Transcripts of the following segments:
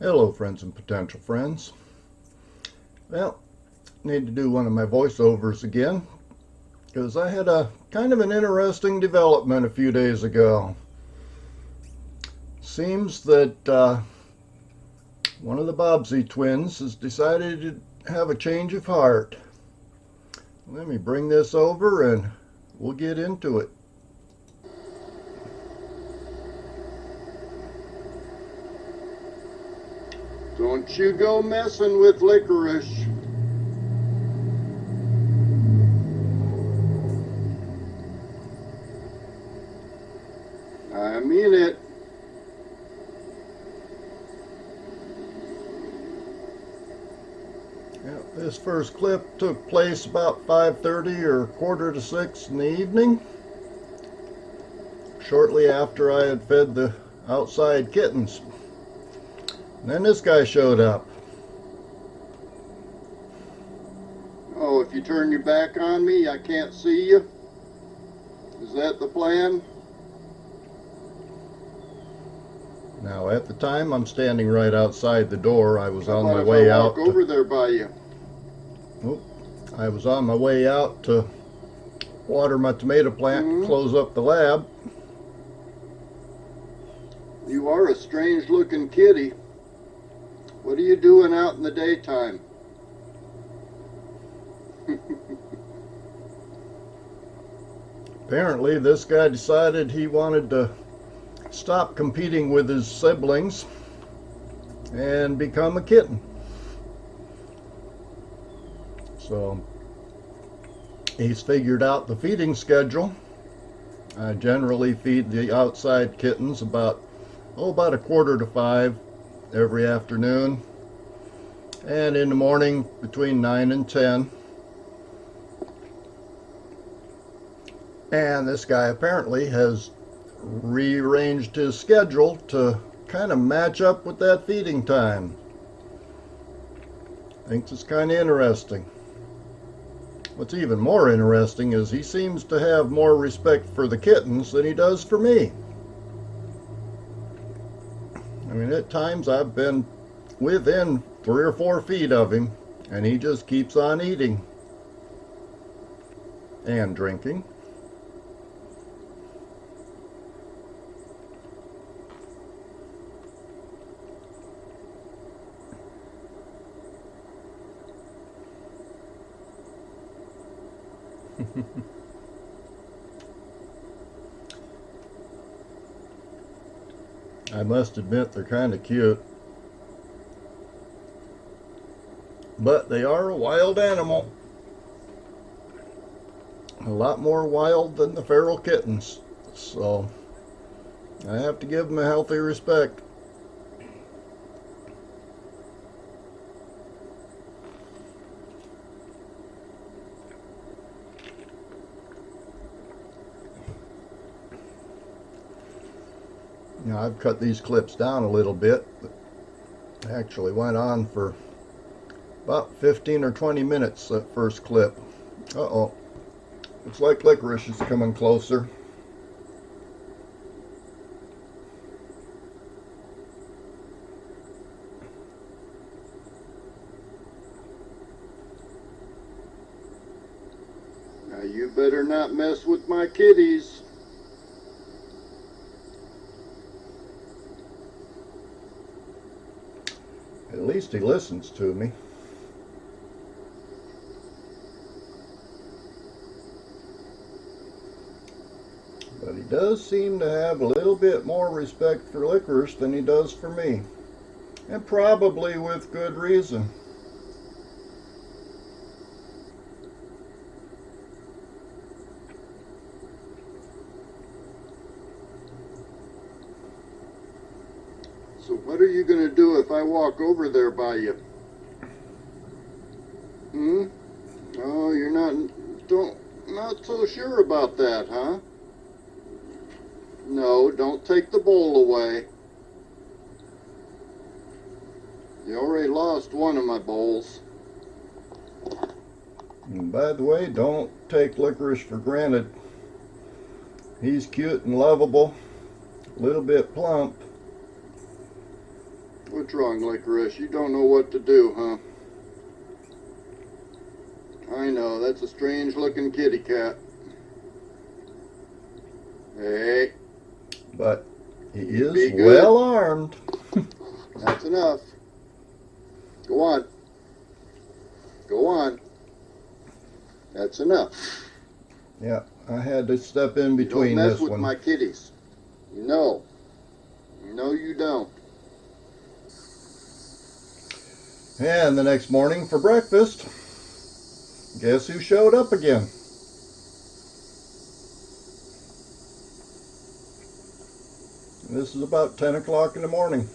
Hello friends and potential friends. Well, need to do one of my voiceovers again because I had a kind of an interesting development a few days ago. Seems that one of the Bobsy Twins has decided to have a change of heart. Let me bring this over and we'll get into it. Don't you go messing with Licorice. I mean it. This first clip took place about 5:30 or quarter to 6 in the evening, shortly after I had fed the outside kittens. And then this guy showed up. Oh, if you turn your back on me, I can't see you? Is that the plan? Now, at the time, I'm standing right outside the door. I was How on about my if way I out. walk over there by you? I was on my way out to water my tomato plant and close up the lab. You are a strange looking kitty. What are you doing out in the daytime? Apparently, this guy decided he wanted to stop competing with his siblings and become a kitten. So he's figured out the feeding schedule. I generally feed the outside kittens about a quarter to 5 every afternoon, and in the morning between 9 and 10. And this guy apparently has rearranged his schedule to kind of match up with that feeding time. I think it's kind of interesting. What's even more interesting is he seems to have more respect for the kittens than he does for me. I mean, at times I've been within 3 or 4 feet of him, and he just keeps on eating and drinking. I must admit they're kind of cute, but they are a wild animal. A lot more wild than the feral kittens, so I have to give them a healthy respect. You know, I've cut these clips down a little bit, but I actually went on for about 15 or 20 minutes, that first clip. Uh-oh. Looks like Licorice is coming closer. Now you better not mess with my kitties. At least he listens to me. But he does seem to have a little bit more respect for Licorice than he does for me. And probably with good reason. So what are you going to do if I walk over there by you? Oh, you're not so sure about that, huh? No, don't take the bowl away. You already lost one of my bowls. And by the way, don't take Licorice for granted. He's cute and lovable, a little bit plump. Well, What's wrong, Licorice? You don't know what to do, huh? I know, that's a strange looking kitty cat. Hey. But he is Be good. well armed. That's enough. Go on. Go on. That's enough. Yeah, I had to step in between you don't mess this with one. my kitties. No. No, you don't. And the next morning for breakfast, guess who showed up again? This is about 10 o'clock in the morning.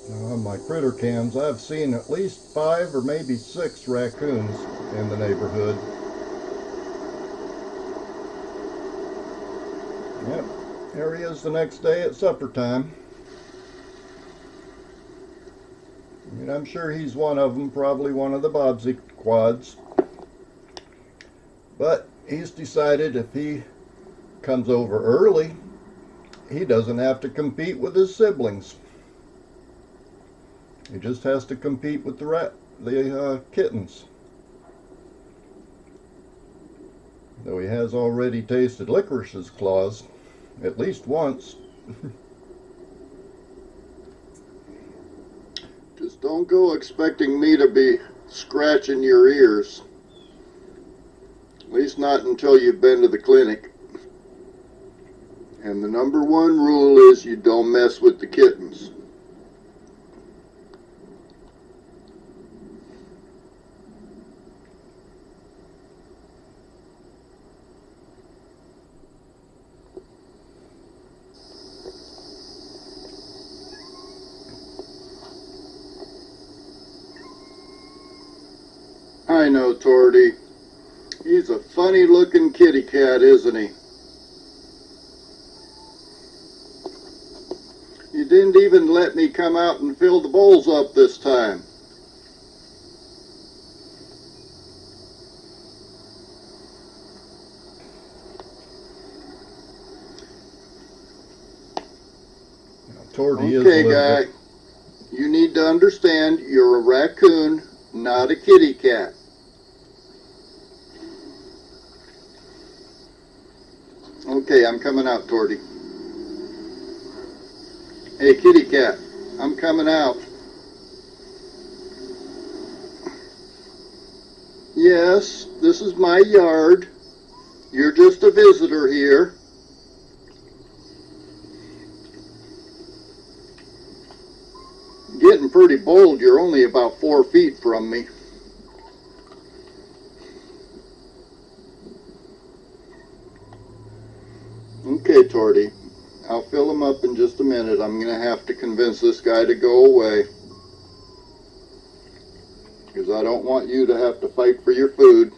On my critter cams, I've seen at least 5 or maybe 6 raccoons in the neighborhood. Yep, there he is the next day at supper time. And I'm sure he's one of them, probably one of the Bobsy quads. But he's decided if he comes over early, he doesn't have to compete with his siblings. He just has to compete with the kittens. Though he has already tasted Licorice's claws, at least once. Just don't go expecting me to be scratching your ears. At least not until you've been to the clinic. And the number one rule is you don't mess with the kittens. I know, Torty. He's a funny looking kitty cat, isn't he? You didn't even let me come out and fill the bowls up this time. Torty Okay, is guy. You need to understand you're a raccoon, not a kitty cat. Okay, I'm coming out, Torty. Hey, kitty cat, I'm coming out. Yes, this is my yard. You're just a visitor here. Getting pretty bold. You're only about 4 feet from me. Okay, Torty. I'll fill them up in just a minute. I'm going to have to convince this guy to go away. Because I don't want you to have to fight for your food.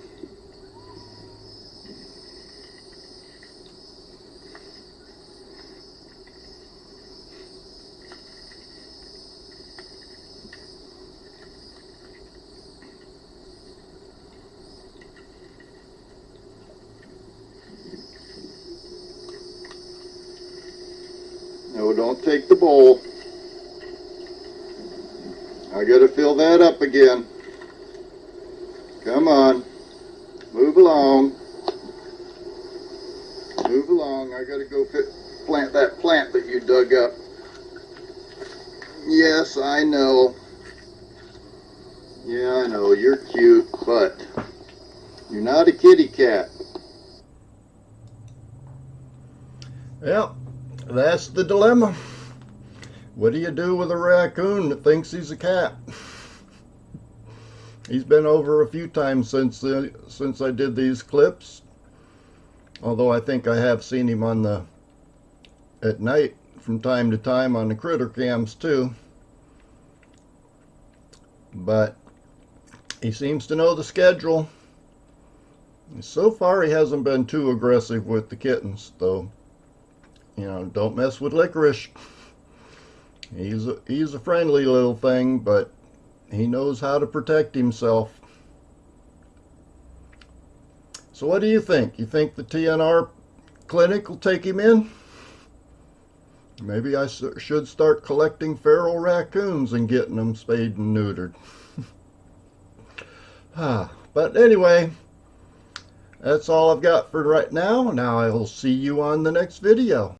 No, don't take the bowl. I gotta fill that up again. Come on. Move along. Move along. I gotta go plant that plant that you dug up. Yes, I know. Yeah, I know. You're cute, but you're not a kitty cat. Yep, that's the dilemma. What do you do with a raccoon that thinks he's a cat? He's been over a few times since I did these clips. Although I think I have seen him at night from time to time on the critter cams too. But he seems to know the schedule. So far he hasn't been too aggressive with the kittens, though. You know, don't mess with Licorice. He's a friendly little thing, but he knows how to protect himself. So what do you think? You think the TNR clinic will take him in? Maybe I should start collecting feral raccoons and getting them spayed and neutered. But anyway, that's all I've got for right now. Now I will see you on the next video.